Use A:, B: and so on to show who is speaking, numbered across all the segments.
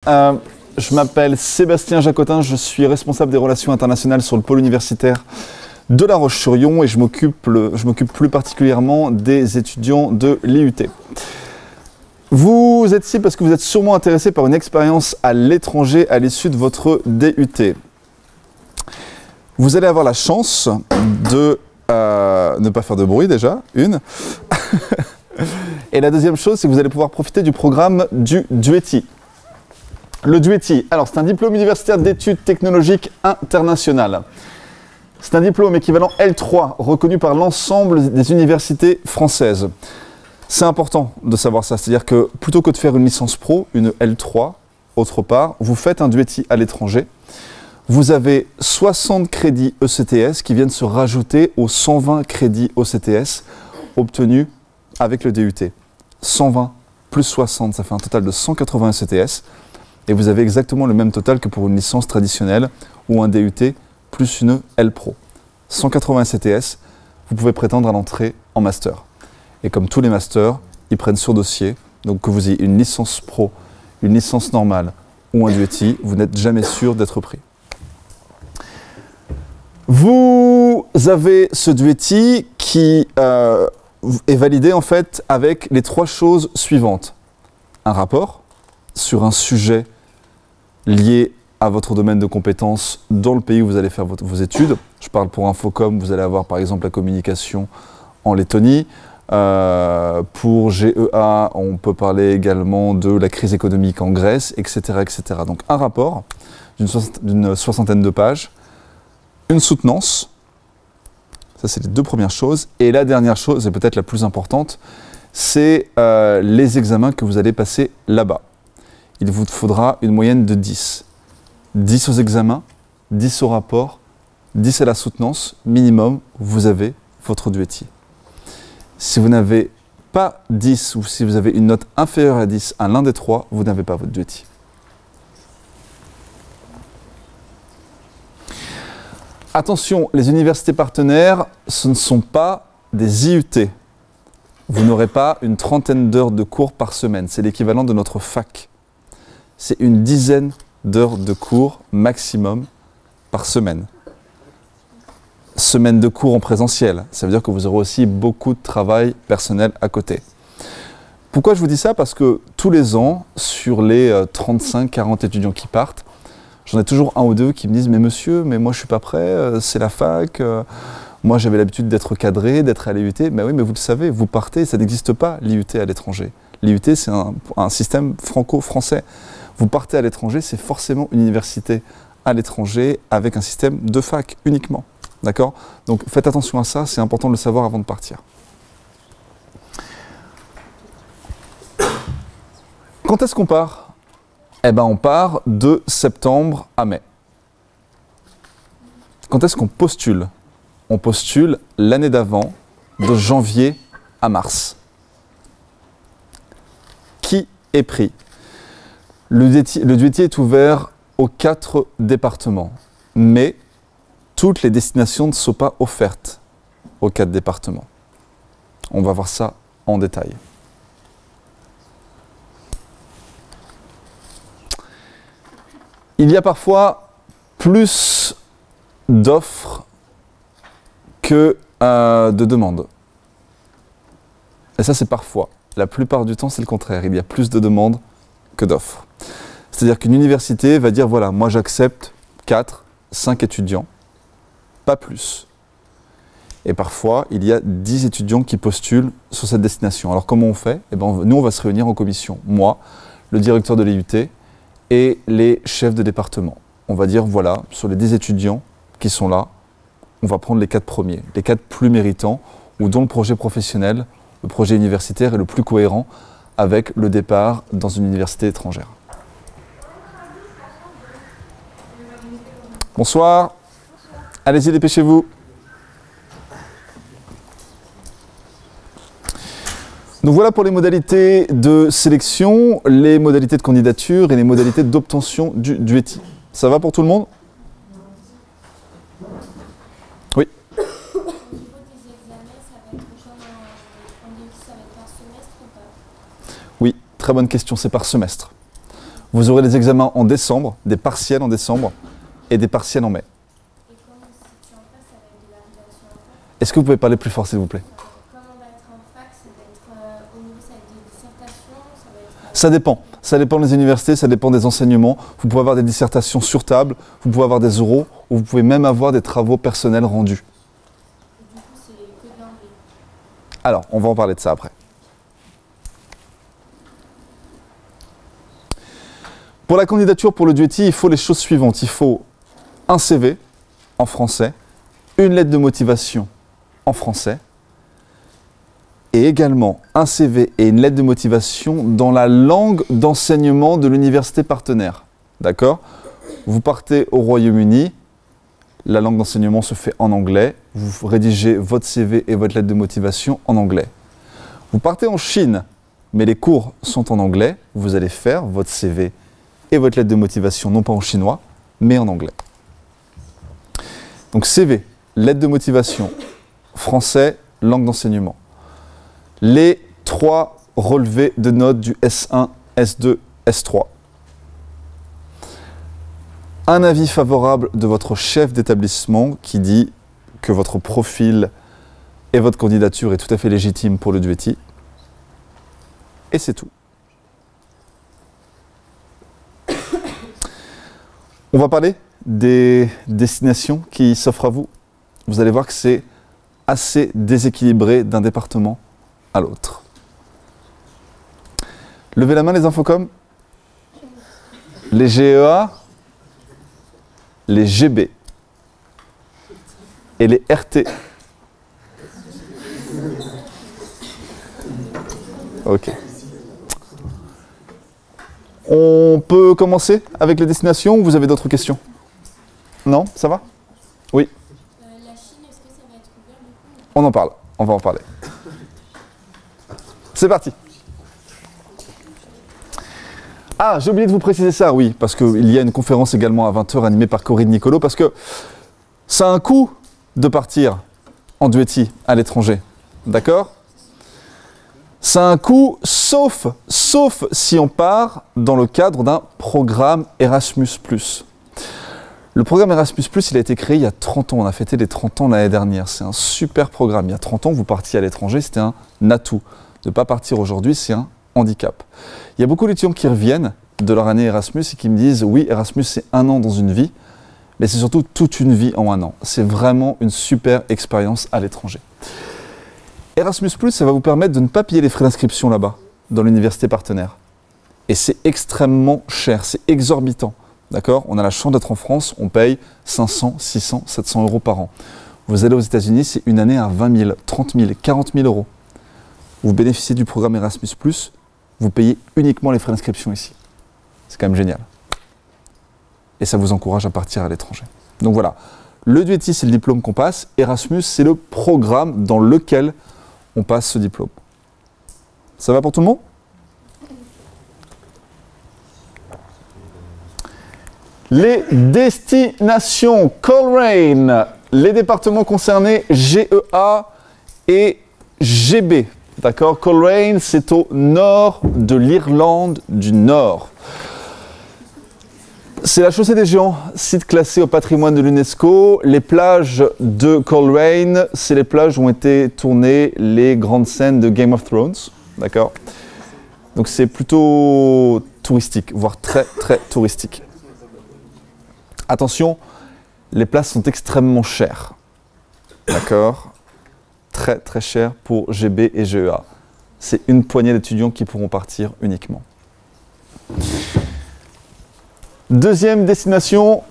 A: Je m'appelle Sébastien Jacotin, je suis responsable des relations internationales sur le pôle universitaire de La Roche-sur-Yon et je m'occupe plus particulièrement des étudiants de l'IUT. Vous êtes ici parce que vous êtes sûrement intéressé par une expérience à l'étranger à l'issue de votre DUT. Vous allez avoir la chance de ne pas faire de bruit déjà, une. Et la deuxième chose, c'est que vous allez pouvoir profiter du programme du DUETI. Le DUETI, alors c'est un diplôme universitaire d'études technologiques internationales. C'est un diplôme équivalent L3, reconnu par l'ensemble des universités françaises. C'est important de savoir ça, c'est-à-dire que plutôt que de faire une licence pro, une L3, autre part, vous faites un DUETI à l'étranger. Vous avez 60 crédits ECTS qui viennent se rajouter aux 120 crédits ECTS obtenus avec le DUT. 120 plus 60, ça fait un total de 180 ECTS. Et vous avez exactement le même total que pour une licence traditionnelle ou un DUT plus une L Pro. 180 ECTS, vous pouvez prétendre à l'entrée en master. Et comme tous les masters, ils prennent sur dossier. Donc que vous ayez une licence pro, une licence normale ou un DUETI, vous n'êtes jamais sûr d'être pris. Vous avez ce DUETI qui est validé en fait avec les trois choses suivantes. Un rapport sur un sujet lié à votre domaine de compétences dans le pays où vous allez faire vos études. Je parle pour Infocom, vous allez avoir par exemple la communication en Lettonie. Pour GEA, on peut parler également de la crise économique en Grèce, etc. etc. Donc un rapport d'une soixantaine de pages, une soutenance, ça c'est les deux premières choses, et la dernière chose, et peut-être la plus importante, c'est les examens que vous allez passer là-bas. Il vous faudra une moyenne de 10. 10 aux examens, 10 au rapport, 10 à la soutenance, minimum, vous avez votre DUETI. Si vous n'avez pas 10 ou si vous avez une note inférieure à 10 à l'un des trois, vous n'avez pas votre DUETI. Attention, les universités partenaires, ce ne sont pas des IUT. Vous n'aurez pas une trentaine d'heures de cours par semaine. C'est l'équivalent de notre fac. C'est une dizaine d'heures de cours maximum par semaine. Semaine de cours en présentiel, ça veut dire que vous aurez aussi beaucoup de travail personnel à côté. Pourquoi je vous dis ça? Parce que tous les ans, sur les 35-40 étudiants qui partent, j'en ai toujours un ou deux qui me disent « Mais monsieur, mais moi je suis pas prêt, c'est la fac, moi j'avais l'habitude d'être cadré, d'être à l'IUT. » Mais oui, mais vous le savez, vous partez, ça n'existe pas l'IUT à l'étranger. L'IUT, c'est un système franco-français. Vous partez à l'étranger, c'est forcément une université à l'étranger avec un système de fac uniquement. D'accord? Donc faites attention à ça, c'est important de le savoir avant de partir. Quand est-ce qu'on part? Eh bien on part de septembre à mai. Quand est-ce qu'on postule? On postule l'année d'avant, de janvier à mars. Qui est pris? Le DUETI est ouvert aux 4 départements, mais toutes les destinations ne sont pas offertes aux 4 départements. On va voir ça en détail. Il y a parfois plus d'offres que de demandes. Et ça, c'est parfois. La plupart du temps, c'est le contraire. Il y a plus de demandes que d'offres. C'est-à-dire qu'une université va dire, voilà, moi j'accepte 4, 5 étudiants, pas plus. Et parfois, il y a 10 étudiants qui postulent sur cette destination. Alors comment on fait? Eh ben, nous, on va se réunir en commission. Moi, le directeur de l'IUT et les chefs de département. On va dire, voilà, sur les 10 étudiants qui sont là, on va prendre les 4 premiers, les 4 plus méritants, ou dont le projet professionnel, le projet universitaire est le plus cohérent avec le départ dans une université étrangère. Bonsoir. Allez-y, dépêchez-vous. Donc voilà pour les modalités de sélection, les modalités de candidature et les modalités d'obtention du DUETI. Ça va pour tout le monde? Oui. Au niveau des examens, ça va être genre en DUETI, ça va être par semestre ou pas? Oui, très bonne question, c'est par semestre. Vous aurez des examens en décembre, des partiels en décembre et des partiels en mai.
B: Et comment, si tu en passes avec de la rédaction en fac,
A: Est-ce que vous pouvez parler plus fort, s'il vous plaît?
B: comment on va être en fac, ça va être au niveau, ça va être des dissertations, ça va être...
A: Ça dépend. Ça dépend des universités, ça dépend des enseignements. Vous pouvez avoir des dissertations sur table, vous pouvez avoir des oraux, ou vous pouvez même avoir des travaux personnels rendus.
B: Du coup, c'est que de l'anglais.
A: Alors, on va en parler de ça après. Pour la candidature pour le DUETI, il faut les choses suivantes. Il faut un CV en français, une lettre de motivation en français, et également un CV et une lettre de motivation dans la langue d'enseignement de l'université partenaire. D'accord? Vous partez au Royaume-Uni, la langue d'enseignement se fait en anglais, vous rédigez votre CV et votre lettre de motivation en anglais. Vous partez en Chine, mais les cours sont en anglais, vous allez faire votre CV et votre lettre de motivation, non pas en chinois, mais en anglais. Donc CV, lettre de motivation, français, langue d'enseignement. Les 3 relevés de notes du S1, S2, S3. Un avis favorable de votre chef d'établissement qui dit que votre profil et votre candidature est tout à fait légitime pour le DUETI. Et c'est tout. On va parler des destinations qui s'offrent à vous. Vous allez voir que c'est assez déséquilibré d'un département à l'autre. Levez la main les infocom. Les GEA, les GB et les RT. Ok. On peut commencer avec les destinations ou vous avez d'autres questions? Non? Ça va? Oui.
B: La Chine, est-ce que ça va être ouvert du coup?
A: On en parle. On va en parler. C'est parti. Ah, j'ai oublié de vous préciser ça, oui, parce qu'il y a une conférence également à 20 h animée par Corinne Nicolo, parce que ça a un coût de partir en DUETI à l'étranger. D'accord? Ça a un coût, sauf si on part dans le cadre d'un programme Erasmus+. Le programme Erasmus+, il a été créé il y a 30 ans. On a fêté les 30 ans l'année dernière. C'est un super programme. Il y a 30 ans, vous partiez à l'étranger, c'était un atout. De ne pas partir aujourd'hui, c'est un handicap. Il y a beaucoup d'étudiants qui reviennent de leur année Erasmus et qui me disent « Oui, Erasmus, c'est 1 an dans une vie, mais c'est surtout toute une vie en 1 an. C'est vraiment une super expérience à l'étranger. » Erasmus+, ça va vous permettre de ne pas payer les frais d'inscription là-bas, dans l'université partenaire. Et c'est extrêmement cher, c'est exorbitant. D'accord? On a la chance d'être en France, on paye 500, 600, 700 € par an. Vous allez aux États-Unis, c'est une année à 20 000, 30 000, 40 000 €. Vous bénéficiez du programme Erasmus+, vous payez uniquement les frais d'inscription ici. C'est quand même génial. Et ça vous encourage à partir à l'étranger. Donc voilà, le DUETI, c'est le diplôme qu'on passe. Erasmus, c'est le programme dans lequel on passe ce diplôme. Ça va pour tout le monde? Les destinations Coleraine, les départements concernés GEA et GB. D'accord? Coleraine, c'est au nord de l'Irlande du Nord. C'est la Chaussée des Géants, site classé au patrimoine de l'UNESCO. Les plages de Coleraine, c'est les plages où ont été tournées les grandes scènes de Game of Thrones. D'accord? Donc c'est plutôt touristique, voire très très touristique. Attention, les places sont extrêmement chères. D'accord? Très très chères pour GB et GEA. C'est une poignée d'étudiants qui pourront partir uniquement. Deuxième destination,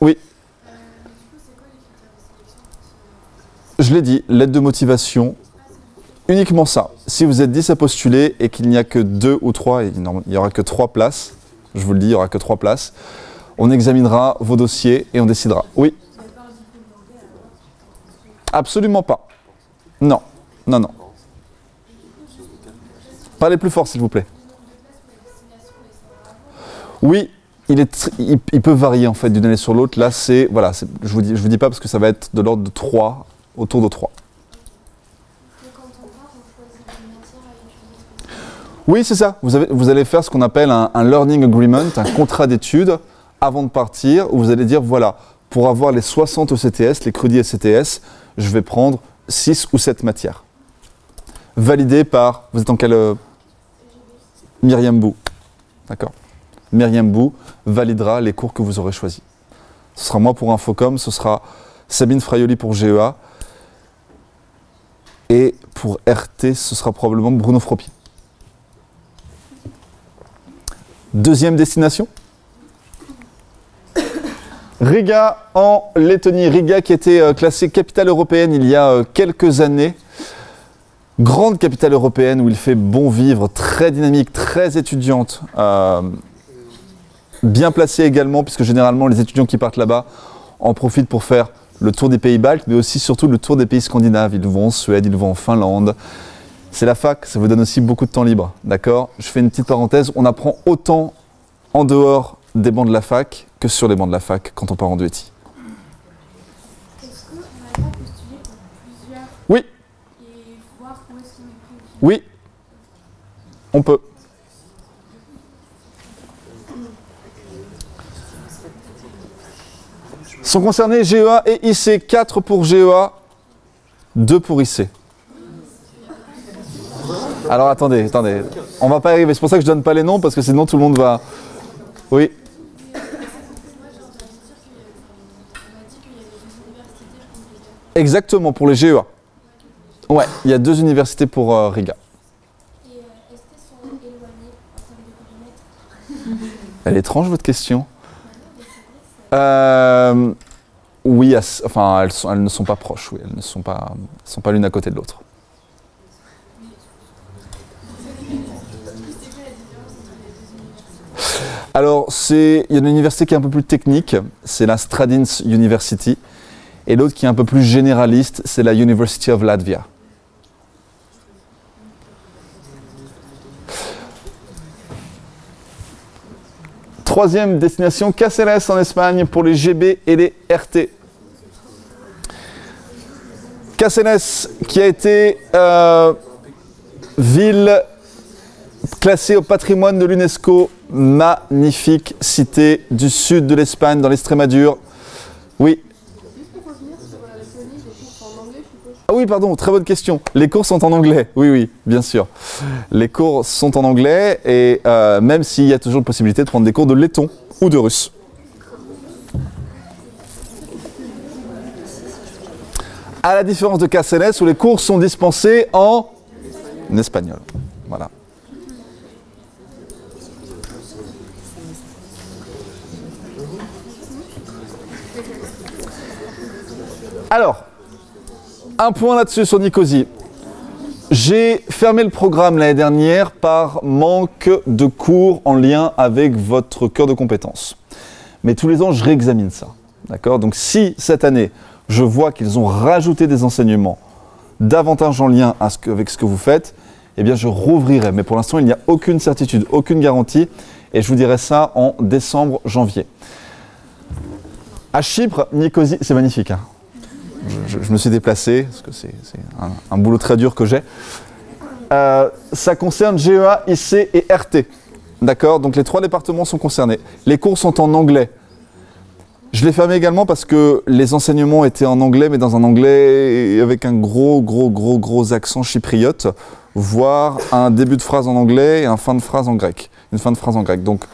A: oui. Je l'ai dit, lettre de motivation, uniquement ça. Si vous êtes 10 à postuler et qu'il n'y a que 2 ou 3, il n'y aura que 3 places, je vous le dis, il n'y aura que 3 places, on examinera vos dossiers et on décidera. Oui. Absolument pas. Non, non, non. Parlez plus fort, s'il vous plaît. Oui. Il peut varier en fait d'une année sur l'autre. Là, c'est voilà, je vous dis pas parce que ça va être de l'ordre de 3, autour de 3.
B: Et quand on part, on choisit des matières à étudier.
A: Oui, c'est ça. Vous allez faire ce qu'on appelle un learning agreement, un contrat d'études, avant de partir, où vous allez dire, voilà, pour avoir les 60 ECTS, les crédits ECTS, je vais prendre 6 ou 7 matières. Validé par, vous êtes en quelle... Myriam Bou. D'accord. Myriam Bou validera les cours que vous aurez choisis. Ce sera moi pour Infocom, ce sera Sabine Fraioli pour GEA. Et pour RT, ce sera probablement Bruno Fropi. Deuxième destination. Riga en Lettonie. Riga qui a été classée capitale européenne il y a quelques années. Grande capitale européenne où il fait bon vivre, très dynamique, très étudiante. Bien placée également, puisque généralement les étudiants qui partent là-bas en profitent pour faire le tour des pays baltes, mais aussi surtout le tour des pays scandinaves. Ils vont en Suède, ils vont en Finlande. C'est la fac, ça vous donne aussi beaucoup de temps libre. D'accord ? Je fais une petite parenthèse, on apprend autant en dehors des bancs de la fac que sur les bancs de la fac quand on part en duetti.
B: Est-ce qu'on n'arrive pas à postuler pour plusieurs
A: Oui,
B: et voir où est-ce qu'on est pris au final?
A: oui, on peut. Sont concernés GEA et IC, 4 pour GEA, 2 pour IC. Alors attendez, on va pas y arriver, c'est pour ça que je donne pas les noms, parce que sinon tout le monde va... Oui. Exactement, pour les GEA. Ouais, il y a 2 universités pour Riga.
B: Et est-ce qu'elles sont éloignées en termes de périmètre?
A: Elle est étrange votre question. Oui, enfin, elles ne sont pas proches, oui, elles ne sont pas l'une à côté de l'autre. Alors, il y a une université qui est un peu plus technique, c'est la Stradins University, et l'autre qui est un peu plus généraliste, c'est la University of Latvia. Troisième destination, Cáceres en Espagne pour les GB et les RT. Cáceres qui a été ville classée au patrimoine de l'UNESCO, magnifique cité du sud de l'Espagne, dans l'Estrémadure. Oui.
C: Juste pour revenir sur la Lettonie, les cours sont en anglais, je suppose.
A: Ah oui, pardon, très bonne question. Les cours sont en anglais. Oui, oui, bien sûr. Les cours sont en anglais et même s'il y a toujours la possibilité de prendre des cours de letton ou de russe. À la différence de Cáceres où les cours sont dispensés en espagnol. Voilà. Alors, un point là-dessus sur Nicosie. J'ai fermé le programme l'année dernière par manque de cours en lien avec votre cœur de compétences. Mais tous les ans, je réexamine ça. D'accord ? Donc si cette année, je vois qu'ils ont rajouté des enseignements davantage en lien avec ce que vous faites, eh bien je rouvrirai. Mais pour l'instant, il n'y a aucune certitude, aucune garantie. Et je vous dirai ça en décembre, janvier. À Chypre, Nicosie, c'est magnifique, hein. Je me suis déplacé, parce que c'est un boulot très dur que j'ai. Ça concerne GEA, IC et RT. D'accord ? Donc les 3 départements sont concernés. Les cours sont en anglais. Je l'ai fermé également parce que les enseignements étaient en anglais, mais dans un anglais avec un gros accent chypriote, voire un début de phrase en anglais et une fin de phrase en grec. Donc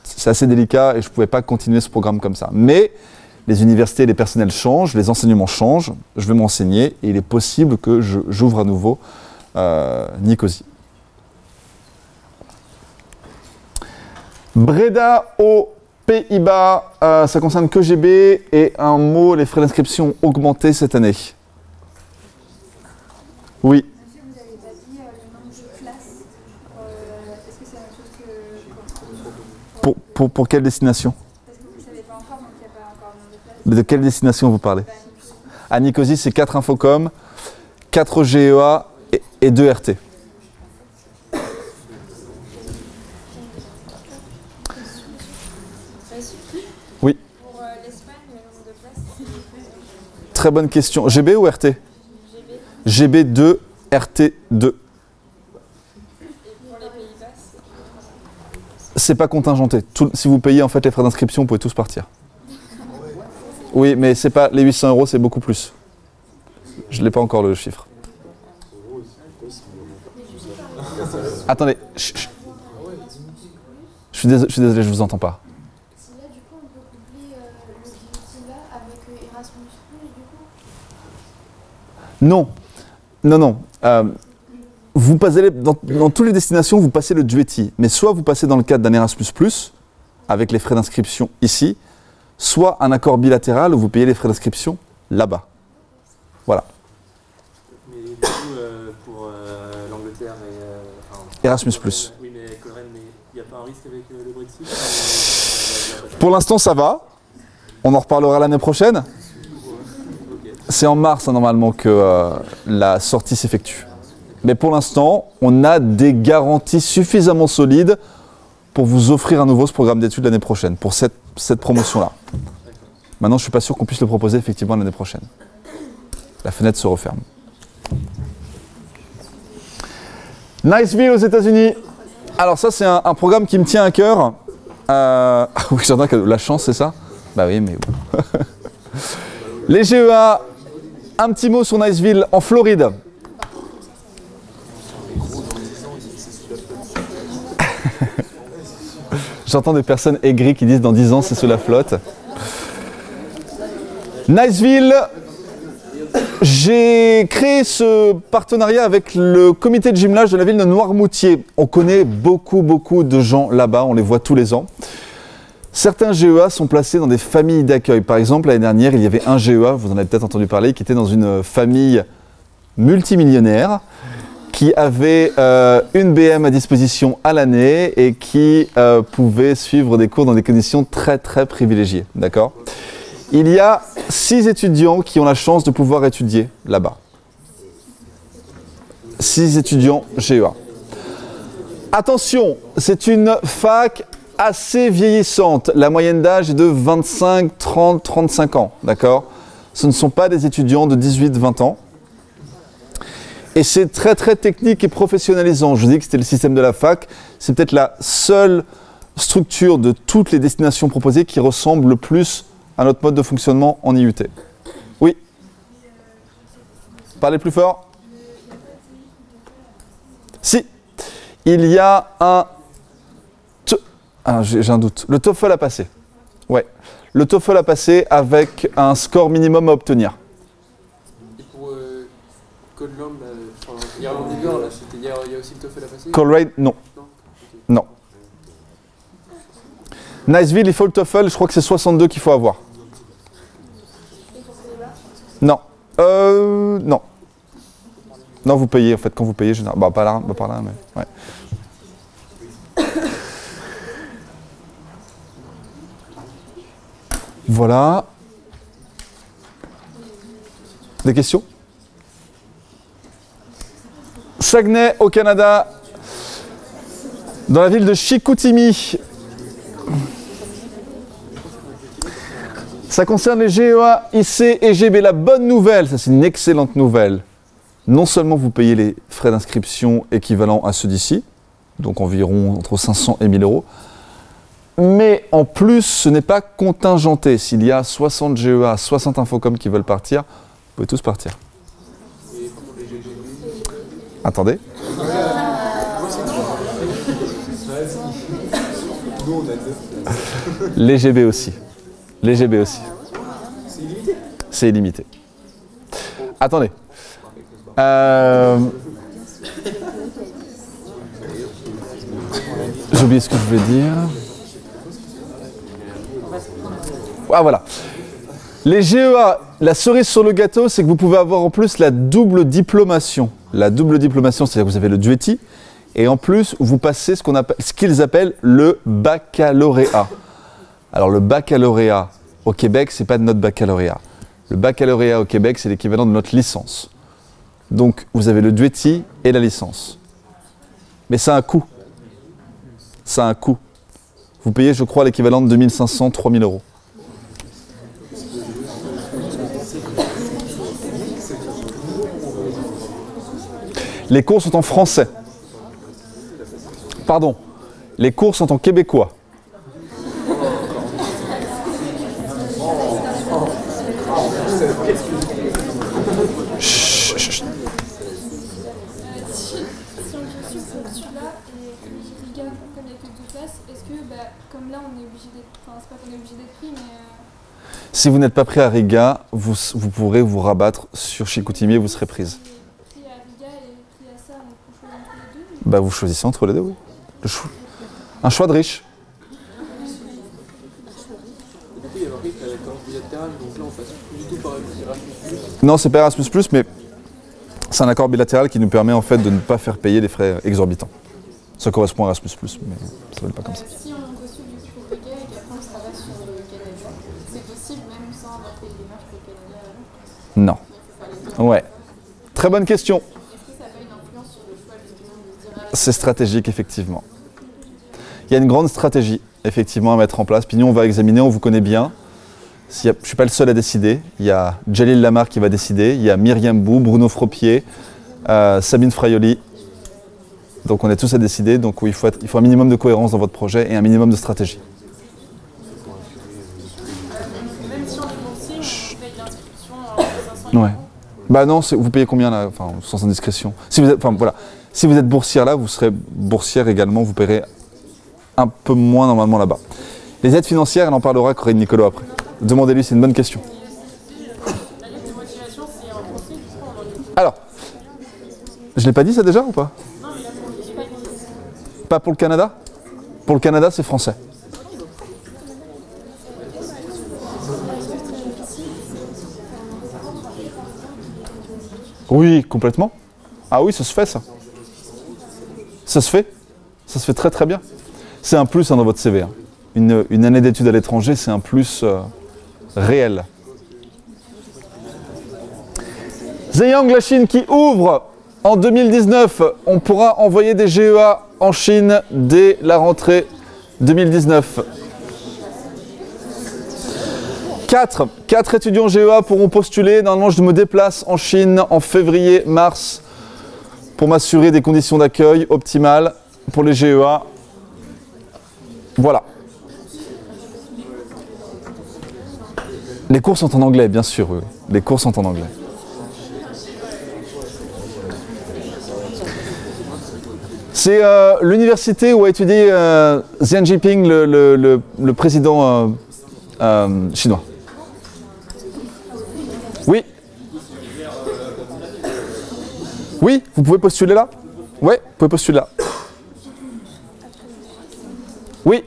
A: c'est assez délicat et je ne pouvais pas continuer ce programme comme ça. Mais les universités et les personnels changent, les enseignements changent, je vais m'enseigner et il est possible que j'ouvre à nouveau Nicosie. Breda aux Pays-Bas, ça concerne que GB et un mot, les frais d'inscription ont augmenté cette année. Oui.
C: Monsieur, vous n'avez pas dit le nombre de classes. Est-ce que c'est la même chose que...
A: Pour quelle destination?
C: Parce que vous ne savez pas encore, donc il n'y a pas encore le nombre de classes.
A: De quelle destination vous parlez? À Nicosie, c'est 4 Infocom, 4 GEA et 2 RT. Oui.
B: Pour l'Espagne, le nombre de places,
A: Très bonne question. GB ou RT? GB 2, RT 2.
B: et
A: C'est pas contingenté. Si vous payez en fait les frais d'inscription, vous pouvez tous partir. Oui, mais c'est pas les 800 €, c'est beaucoup plus. Je n'ai pas encore le chiffre. Attendez. Je suis désolé, je vous entends pas.
B: Si là, du coup, on peut coupler le DUT là avec Erasmus+, du coup.
A: Non. Non, non. Vous passez dans toutes les destinations, vous passez le duetti. Mais soit vous passez dans le cadre d'un Erasmus+, avec les frais d'inscription ici, soit un accord bilatéral où vous payez les frais d'inscription là-bas. Voilà.
D: Mais du coup, pour l'Angleterre et...
A: Erasmus+.
D: Oui, mais Colren, il n'y a pas un risque avec le Brexit?
A: Pour l'instant, ça va. On en reparlera l'année prochaine. C'est en mars, hein, normalement, que la sortie s'effectue. Mais pour l'instant, on a des garanties suffisamment solides pour vous offrir à nouveau ce programme d'études l'année prochaine, pour cette promotion-là. Maintenant, je ne suis pas sûr qu'on puisse le proposer effectivement l'année prochaine. La fenêtre se referme. Niceville aux États-Unis. Alors ça, c'est un programme qui me tient à cœur. Oui, j'entends que la chance, c'est ça? Bah oui, mais... Les GEA, un petit mot sur Niceville en Floride. J'entends des personnes aigries qui disent dans 10 ans c'est sous la flotte. Niceville, j'ai créé ce partenariat avec le comité de jumelage de la ville de Noirmoutier. On connaît beaucoup de gens là-bas, on les voit tous les ans. Certains GEA sont placés dans des familles d'accueil. Par exemple, l'année dernière, il y avait un GEA, vous en avez peut-être entendu parler, qui était dans une famille multimillionnaire, qui avait une BM à disposition à l'année et qui pouvait suivre des cours dans des conditions très privilégiées. D'accord ? Il y a 6 étudiants qui ont la chance de pouvoir étudier là-bas. 6 étudiants GEA. Attention, c'est une fac assez vieillissante. La moyenne d'âge est de 25, 30, 35 ans. D'accord ? Ce ne sont pas des étudiants de 18, 20 ans. Et c'est très technique et professionnalisant. Je vous dis que c'était le système de la fac. C'est peut-être la seule structure de toutes les destinations proposées qui ressemble le plus à notre mode de fonctionnement en IUT. Oui. Parlez plus fort. Si. Il y a un... j'ai un doute. Le TOEFL à passer. Ouais. Le TOEFL à passer avec un score minimum à obtenir.
D: Et pour Codland, Irlande du Nord, il y a aussi le TOEFL à passer?
A: Colrane, non. Non. Niceville, il faut le TOEFL, je crois que c'est 62 qu'il faut avoir. Non. Non. Non, vous payez, en fait, quand vous payez, généralement. Bah, pas là, par là, mais... Ouais. Voilà. Des questions? Saguenay, au Canada, dans la ville de Chicoutimi. Ça concerne les GEA, IC et GB. La bonne nouvelle, ça c'est une excellente nouvelle. Non seulement vous payez les frais d'inscription équivalents à ceux d'ici, donc environ entre 500 et 1000 €, mais en plus, ce n'est pas contingenté. S'il y a 60 GEA, 60 Infocom qui veulent partir, vous pouvez tous partir. Attendez. Les GB aussi. Les GB aussi. C'est illimité. Attendez. J'ai oublié ce que je voulais dire. Ah voilà. Les GEA, la cerise sur le gâteau, c'est que vous pouvez avoir en plus la double diplomation. La double diplomation, c'est-à-dire que vous avez le duetti, et en plus, vous passez ce qu'ils appellent le baccalauréat. Alors le baccalauréat au Québec, c'est pas de notre baccalauréat. Le baccalauréat au Québec, c'est l'équivalent de notre licence. Donc vous avez le duetti et la licence. Mais ça a un coût. Ça a un coût. Vous payez, je crois, l'équivalent de 2500, 3000 €. Les cours sont en français. Pardon. Les cours sont en québécois. Chut, chut, chut.
B: Si on poursuit pour celui-là et que les gars, comme il n'y a que 2 classes, est-ce que, comme là, on est obligé d'être. Enfin, c'est pas qu'on est obligé d'être pris, mais.
A: Si vous n'êtes pas pris à Riga, vous pourrez vous rabattre sur Chicoutimi et vous serez prise.
B: Pris à Riga et pris à ça, on peut choisir entre les deux.
A: Bah, vous choisissez entre les deux, oui. Un choix de riche.
D: Il y a marqué que l'accord bilatéral, donc là on passe plus du tout par Erasmus+.
A: Non, c'est pas Erasmus+, mais c'est un accord bilatéral qui nous permet en fait de ne pas faire payer des frais exorbitants. Ça correspond à Erasmus+, mais ça ne s'appelle pas comme ça.
B: Si on postule du coup pour Riga et qu'après on travaille sur le Canada, c'est possible même sans avoir fait les démarches pour le Canada avant?
A: Non.
B: Mais il faut faire les deux.
A: Ouais. Très bonne question.
B: Est-ce que ça n'a pas une influence sur le choix justement de se dire
A: C'est stratégique, effectivement. Il y a une grande stratégie, effectivement, à mettre en place. Puis nous, on va examiner, on vous connaît bien. Je ne suis pas le seul à décider. Il y a Jalil Lamar qui va décider. Il y a Myriam Bou, Bruno Fropier, Sabine Fraioli. Donc on est tous à décider. Donc oui, il faut un minimum de cohérence dans votre projet et un minimum de stratégie.
B: même si on est boursier, on paye l'inscription en 500 €?
A: Ouais. Bah non, vous payez combien là, enfin, sans indiscrétion. Si vous êtes, enfin, voilà. Si vous êtes boursière là, vous serez boursière également, vous paierez un peu moins normalement là-bas. Les aides financières, elle en parlera Corinne Nicolo après. Demandez-lui, c'est une bonne question.
B: La lettre de motivation, c'est en français, du coup, on en est.
A: Alors, je l'ai pas dit ça déjà ou pas?
B: Non, mais là, pour l'Espagne,
A: Pas pour le Canada? Pour le Canada, c'est français. Oui, complètement. Ah oui, ça se fait ça. Ça se fait. Ça se fait très très bien. C'est un plus hein, dans votre CV. Hein. Une année d'études à l'étranger, c'est un plus réel. Zhejiang, la Chine qui ouvre en 2019. On pourra envoyer des GEA en Chine dès la rentrée 2019. 4 étudiants GEA pourront postuler. Normalement, je me déplace en Chine en février-mars pour m'assurer des conditions d'accueil optimales pour les GEA. Voilà. Les cours sont en anglais, bien sûr. Oui. Les cours sont en anglais. C'est l'université où a étudié Xi Jinping, le président chinois. Oui. Oui, vous pouvez postuler là? Oui, vous pouvez postuler là. Oui.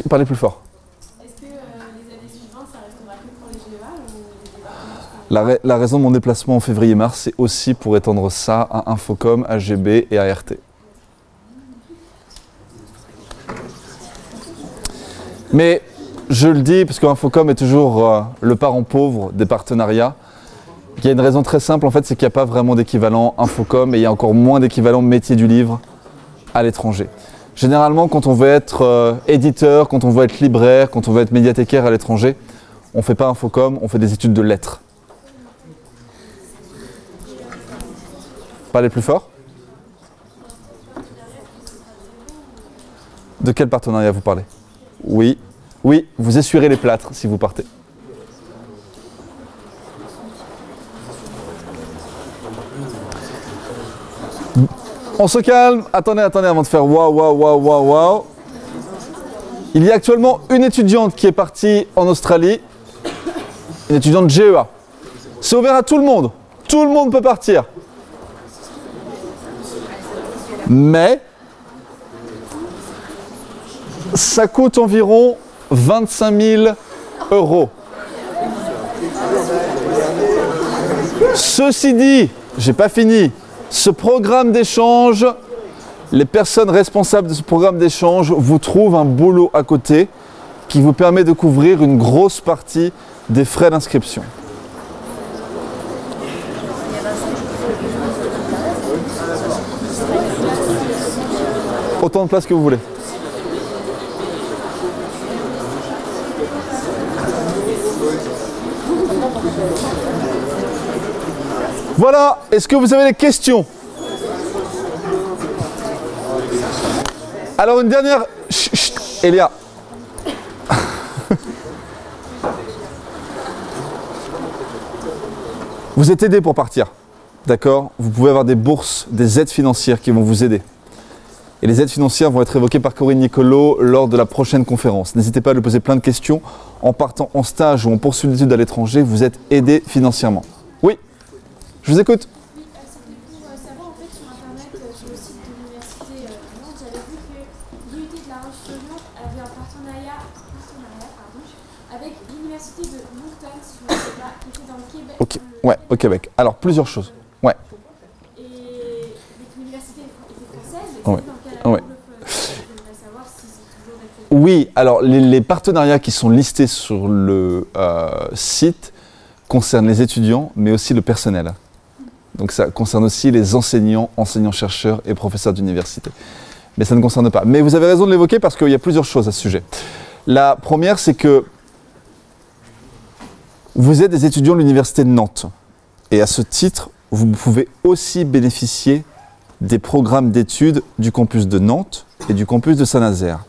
A: Parlez plus fort.
B: est-ce que les années suivantes, ça restera que pour les GEA ou...
A: La raison de mon déplacement en février-mars, c'est aussi pour étendre ça à Infocom, à GB et à RT. Mais je le dis, parce qu'Infocom est toujours le parent pauvre des partenariats. Il y a une raison très simple, en fait, c'est qu'il n'y a pas vraiment d'équivalent Infocom et il y a encore moins d'équivalent métier du livre à l'étranger. Généralement, quand on veut être éditeur, quand on veut être libraire, quand on veut être médiathécaire à l'étranger, on ne fait pas Infocom, on fait des études de lettres. Parlez plus fort. De quel partenariat vous parlez? Oui. Oui, vous essuierez les plâtres si vous partez. On se calme. Attendez, avant de faire waouh, waouh, waouh, waouh, waouh. Il y a actuellement une étudiante qui est partie en Australie. Une étudiante GEA. C'est ouvert à tout le monde. Tout le monde peut partir. Mais ça coûte environ 25 000 €. Ceci dit, j'ai pas fini. Ce programme d'échange, les personnes responsables de ce programme d'échange vous trouvent un boulot à côté qui vous permet de couvrir une grosse partie des frais d'inscription. Autant de places que vous voulez. Voilà, est-ce que vous avez des questions? Alors une dernière... Chut, chut, Elia. Vous êtes aidé pour partir, d'accord? Vous pouvez avoir des bourses, des aides financières qui vont vous aider. Et les aides financières vont être évoquées par Corinne Nicolo lors de la prochaine conférence. N'hésitez pas à lui poser plein de questions. En partant en stage ou en poursuite d'études à l'étranger, vous êtes aidé financièrement. Oui, je vous écoute.
B: Oui, c'était pour savoir, en fait, sur Internet, sur le site de l'Université Nantes, j'avais vu que l'IUT de La Roche-sur-Yon avait un partenariat avec l'Université de Moncton, si je ne me trompe pas, qui était dans le Québec.
A: Ok, ouais, au Québec. Alors, plusieurs choses. Ouais.
B: Et l'université était française, et
A: Ouais.
B: dans quel
A: Ouais.
B: j'aimerais savoir si c'est toujours d'actualité.
A: Oui, alors les partenariats qui sont listés sur le site concernent les étudiants, mais aussi le personnel. Donc ça concerne aussi les enseignants, enseignants-chercheurs et professeurs d'université. Mais ça ne concerne pas. Mais vous avez raison de l'évoquer parce qu'il y a plusieurs choses à ce sujet. La première, c'est que vous êtes des étudiants de l'Université de Nantes. Et à ce titre, vous pouvez aussi bénéficier des programmes d'études du campus de Nantes et du campus de Saint-Nazaire.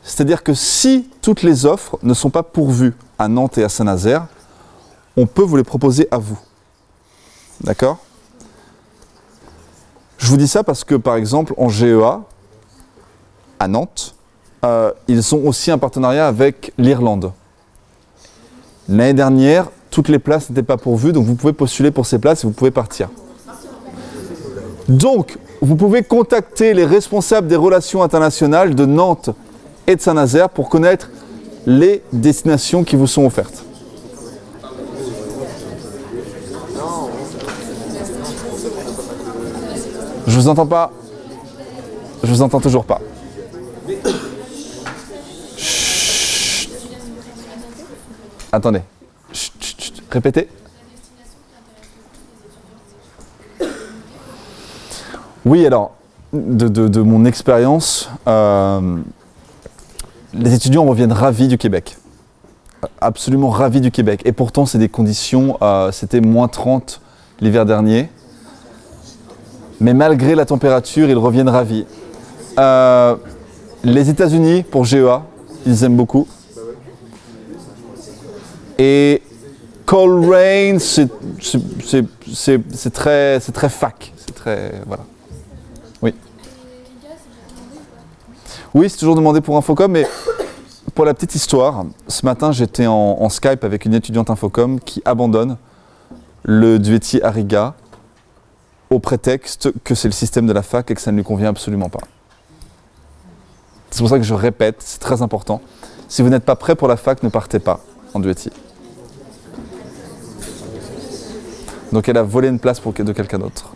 A: C'est-à-dire que si toutes les offres ne sont pas pourvues à Nantes et à Saint-Nazaire, on peut vous les proposer à vous. D'accord? Je vous dis ça parce que, par exemple, en GEA, à Nantes, ils ont aussi un partenariat avec l'Irlande. L'année dernière, toutes les places n'étaient pas pourvues, donc vous pouvez postuler pour ces places et vous pouvez partir. Donc, vous pouvez contacter les responsables des relations internationales de Nantes et de Saint-Nazaire pour connaître les destinations qui vous sont offertes. Je vous entends pas. Je vous entends toujours pas. Chut. Attendez. Chut, chut, chut. Répétez. Oui, alors, de mon expérience, les étudiants reviennent ravis du Québec. Absolument ravis du Québec. Et pourtant, c'est des conditions, c'était moins 30 l'hiver dernier. Mais malgré la température, ils reviennent ravis. Les États-Unis, pour GEA, ils aiment beaucoup. Et Coleraine, c'est très fac. C'est très... Voilà. Oui. Oui, c'est toujours demandé pour Infocom, mais pour la petite histoire, ce matin, j'étais en Skype avec une étudiante Infocom qui abandonne le duety à Riga au prétexte que c'est le système de la fac et que ça ne lui convient absolument pas. C'est pour ça que je répète, c'est très important. Si vous n'êtes pas prêt pour la fac, ne partez pas en duety. Donc elle a volé une place de quelqu'un d'autre.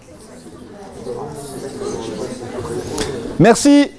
A: Merci.